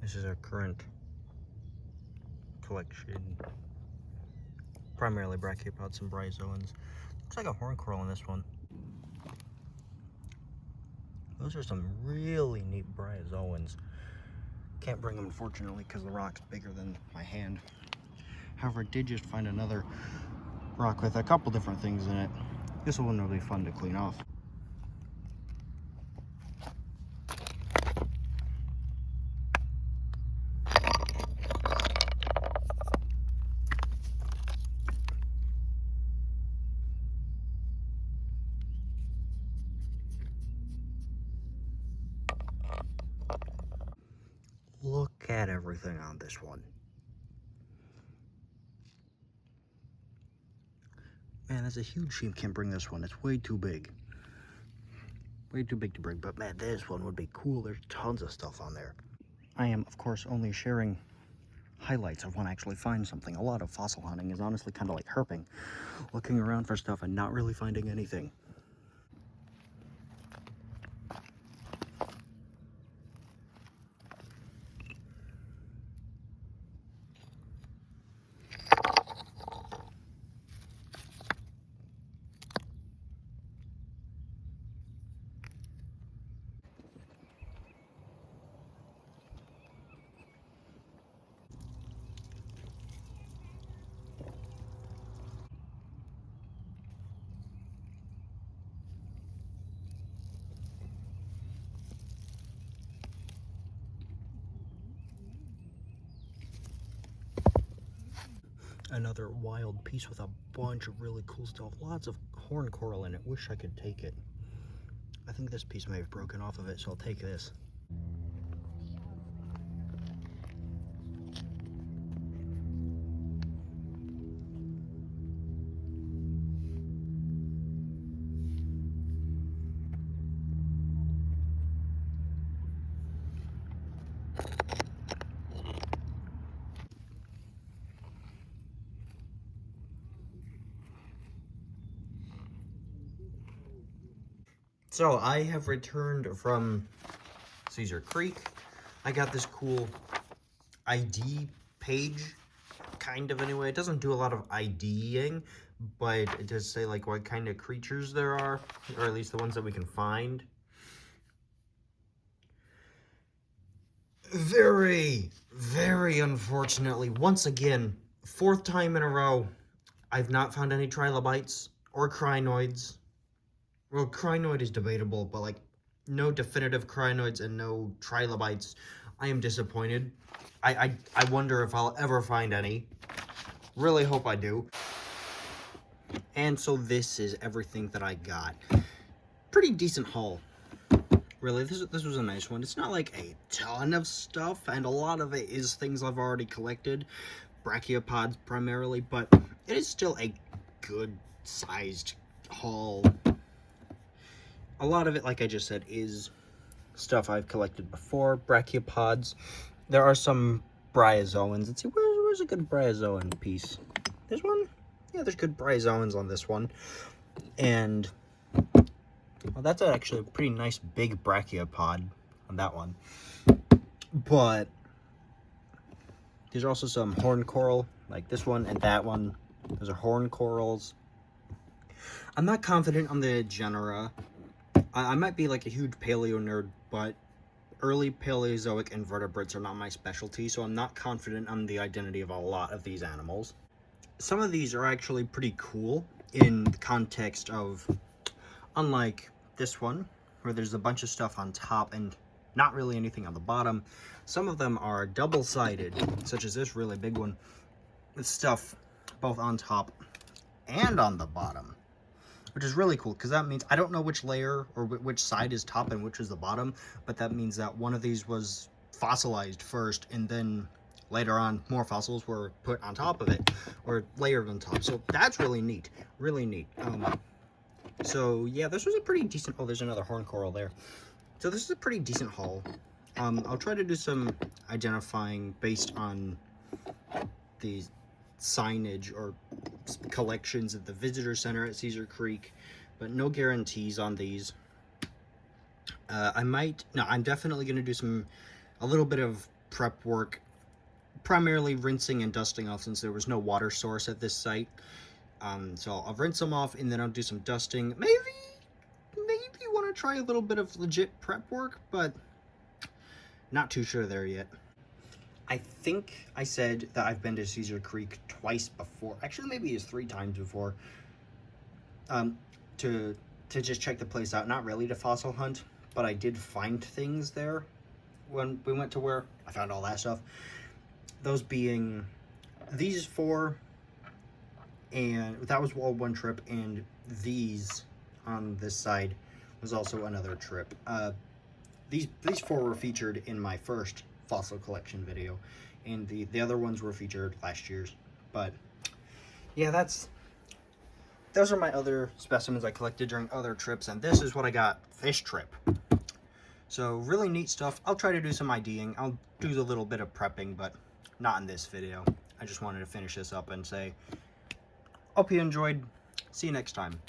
This is our current collection. Primarily brachiopods and bryozoans. Looks like a horn coral in this one. Those are some really neat bryozoans. Can't bring them, unfortunately, because the rock's bigger than my hand. However, I did just find another rock with a couple different things in it. This one will be fun to clean off. Look at everything on this one. Man, that's a huge sheep. Can't bring this one. It's way too big. Way too big to bring. But man, this one would be cool. There's tons of stuff on there. I am, of course, only sharing highlights of when I actually find something. A lot of fossil hunting is honestly kind of like herping. Looking around for stuff and not really finding anything. Another wild piece with a bunch of really cool stuff. Lots of horn coral in it. Wish I could take it. I think this piece may have broken off of it, so I'll take this. So I have returned from Caesar Creek. I got this cool ID page, kind of anyway. It doesn't do a lot of IDing, but it does say like what kind of creatures there are, or at least the ones that we can find. Very, very unfortunately, once again, 4th time in a row, I've not found any trilobites or crinoids. Well, crinoid is debatable, but like no definitive crinoids and no trilobites. I am disappointed. I wonder if I'll ever find any. Really hope I do. And so this is everything that I got. Pretty decent haul. Really, this was a nice one. It's not like a ton of stuff, and a lot of it is things I've already collected. Brachiopods primarily, but it is still a good-sized haul. A lot of it, like I just said, is stuff I've collected before. Brachiopods. There are some bryozoans. Let's see, where's a good bryozoan piece? This one? Yeah, there's good bryozoans on this one. And, well, that's actually a pretty nice big brachiopod on that one. But there's also some horn coral, like this one and that one. Those are horn corals. I'm not confident on the genera. I might be like a huge paleo nerd, but early Paleozoic invertebrates are not my specialty, so I'm not confident on the identity of a lot of these animals. Some of these are actually pretty cool in the context of, unlike this one, where there's a bunch of stuff on top and not really anything on the bottom, some of them are double-sided, such as this really big one, with stuff both on top and on the bottom. Which is really cool, because that means, I don't know which layer or which side is top and which is the bottom, but that means that one of these was fossilized first, and then later on, more fossils were put on top of it, or layered on top. So that's really neat, really neat. So yeah, this was a pretty decent, oh, there's another horn coral there. So this is a pretty decent haul. I'll try to do some identifying based on the signage or collections at the visitor center at Caesar Creek, but no guarantees on these. I'm definitely going to do a little bit of prep work, primarily rinsing and dusting off since there was no water source at this site. So I'll rinse them off and then I'll do some dusting. Maybe want to try a little bit of legit prep work, but not too sure there yet. I think I said that I've been to Caesar Creek twice before. Actually, maybe it's 3 times before. To just check the place out. Not really to fossil hunt, but I did find things there when we went to where I found all that stuff. Those being these 4, and that was all one trip, and these on this side was also another trip. These 4 were featured in my first fossil collection video, and the other ones were featured last year's. But yeah, those are my other specimens I collected during other trips, and this is what I got this trip. So really neat stuff. I'll try to do some IDing. I'll do a little bit of prepping, but not in this video. I just wanted to finish this up and say, hope you enjoyed. See you next time.